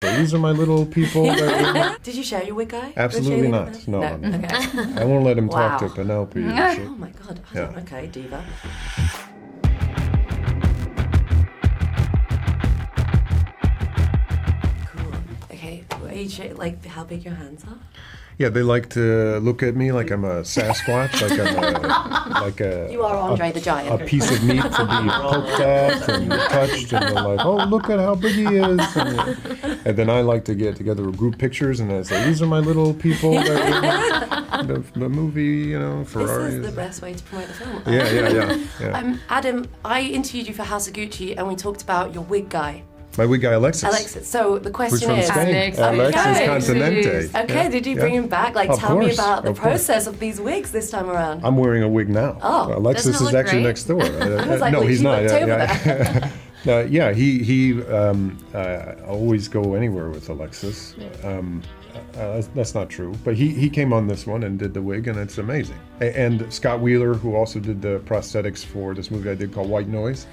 These are my little people. Did you share your wig guy? Absolutely not. No. Okay. I won't let him talk to Penelope. Oh my God. Yeah. Okay, diva. Cool. Okay. Like how big your hands are? Yeah, they like to look at me like I'm a Sasquatch, like a You are Andre the Giant. a piece of meat to be poked at and touched, and they're like, "Oh, look at how big he is!" And then I like to get together group pictures, and I say, "These are my little people." The movie, Ferrari. This is the best way to promote the film. Yeah. Adam, I interviewed you for House of Gucci, and we talked about your wig guy. My wig guy, Alexis. So the question Who's from is... Spain. Alexis Continente. Okay, did you bring him back? Like, Of tell me course, about the of course. process of these wigs this time around. I'm wearing a wig now. Oh, Alexis doesn't it is look actually great? next door. like, No, wait, he's she not. looked over Yeah, he always go anywhere with Alexis. That's not true, but he came on this one and did the wig, and it's amazing. And Scott Wheeler, who also did the prosthetics for this movie I did called White Noise,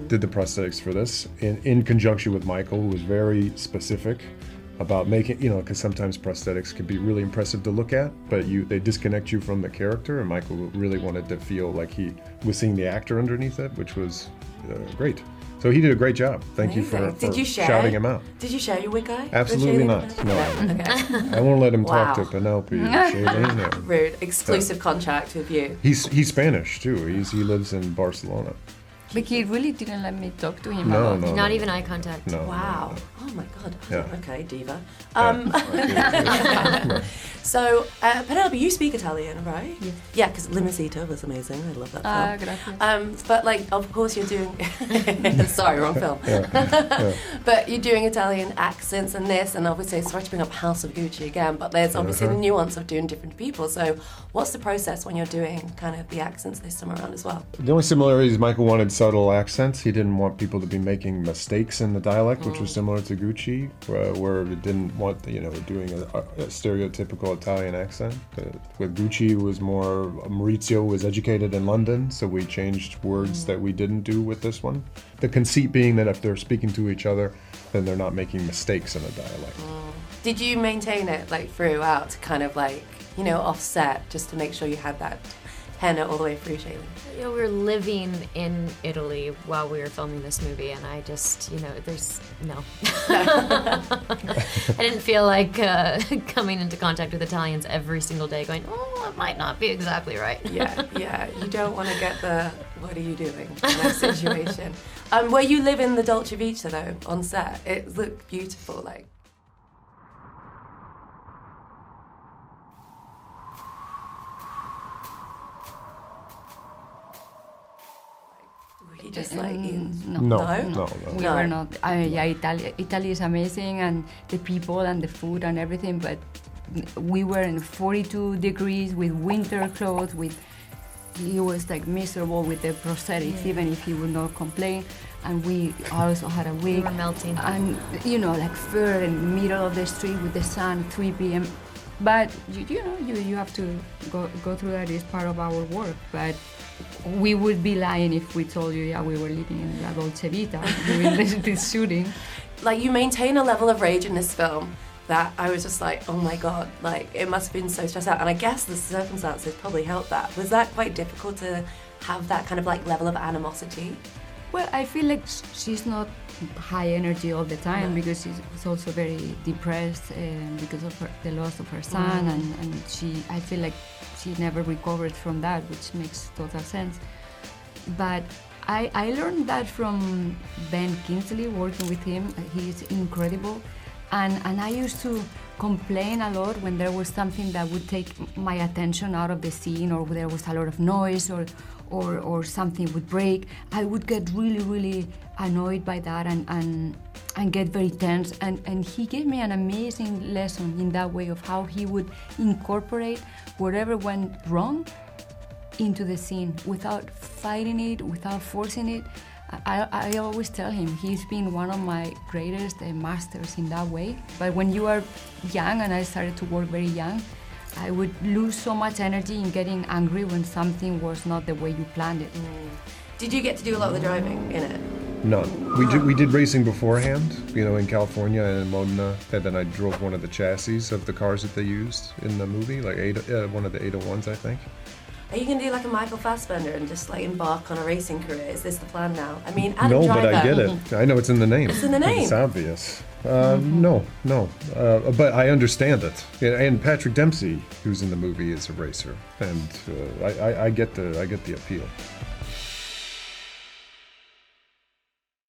did the prosthetics for this in conjunction with Michael, who was very specific about making, because sometimes prosthetics can be really impressive to look at, but they disconnect you from the character, and Michael really wanted to feel like he was seeing the actor underneath it, which was great. So he did a great job. Thank you for shouting him out. Did you share your wig guy? Absolutely not. No. Okay. I won't let him talk Wow. to Penelope Shailene. No. Rude. Exclusive contract with you. He's Spanish too. He lives in Barcelona. But he really didn't let me talk to him. No. Not even eye contact. No. Wow. Oh my God. Yeah. Okay, diva. Yeah. So, Penelope, you speak Italian, right? Yes. Yeah, because Limosito was amazing. I love that film. Gracias. But of course you're doing... Sorry, wrong film. Yeah. But you're doing Italian accents and this, and obviously, sorry to bring up House of Gucci again, but there's obviously the nuance of doing different people. So what's the process when you're doing kind of the accents this time around as well? The only similarity is Michael wanted subtle accents. He didn't want people to be making mistakes in the dialect, which was similar to Gucci, where it didn't want, doing a stereotypical Italian accent. With Gucci, it was more, Maurizio was educated in London, so we changed words that we didn't do with this one. The conceit being that if they're speaking to each other, then they're not making mistakes in a dialect. Did you maintain it throughout, kind of offset, just to make sure you had that henna all the way through, Shailene? We were living in Italy while we were filming this movie, and I just, there's no. I didn't feel like coming into contact with Italians every single day going, it might not be exactly right. Yeah, you don't want to get the, what are you doing, kind of situation. Where you live in the Dolce Vita, though, on set, it looked beautiful, He just No. We No. were not. Italy is amazing, and the people and the food and everything, but we were in 42 degrees with winter clothes, he was miserable with the prosthetics, even if he would not complain. And we also had a wig. We were melting. And fur in the middle of the street with the sun, 3 p.m. But you have to go through that. It's part of our work. But we would be lying if we told you, we were living in La Dolce Vita during this shooting. You maintain a level of rage in this film that I was just like, oh my God, it must have been so stressed out. And I guess the circumstances probably helped that. Was that quite difficult to have that kind of level of animosity? Well, I feel like she's not high energy all the time because she's also very depressed because of the loss of her son, and I feel like she never recovered from that, which makes total sense. But I learned that from Ben Kingsley, working with him. He's incredible. And I used to complain a lot when there was something that would take my attention out of the scene, or there was a lot of noise, or something would break. I would get really, really annoyed by that and get very tense. And he gave me an amazing lesson in that way of how he would incorporate whatever went wrong into the scene without fighting it, without forcing it. I always tell him he's been one of my greatest masters in that way. But when you are young, and I started to work very young, I would lose so much energy in getting angry when something was not the way you planned it. Did you get to do a lot of the driving in it? None. We did racing beforehand, in California and in Modena, and then I drove one of the chassis of the cars that they used in the movie, like one of the 801s, I think. Are you going to do like a Michael Fassbender and just like embark on a racing career? Is this the plan now? I mean, Adam No, Driver. but I get it. I know it's in the name. It's in the name. It's obvious. No. But I understand it. And Patrick Dempsey, who's in the movie, is a racer, and I get the appeal.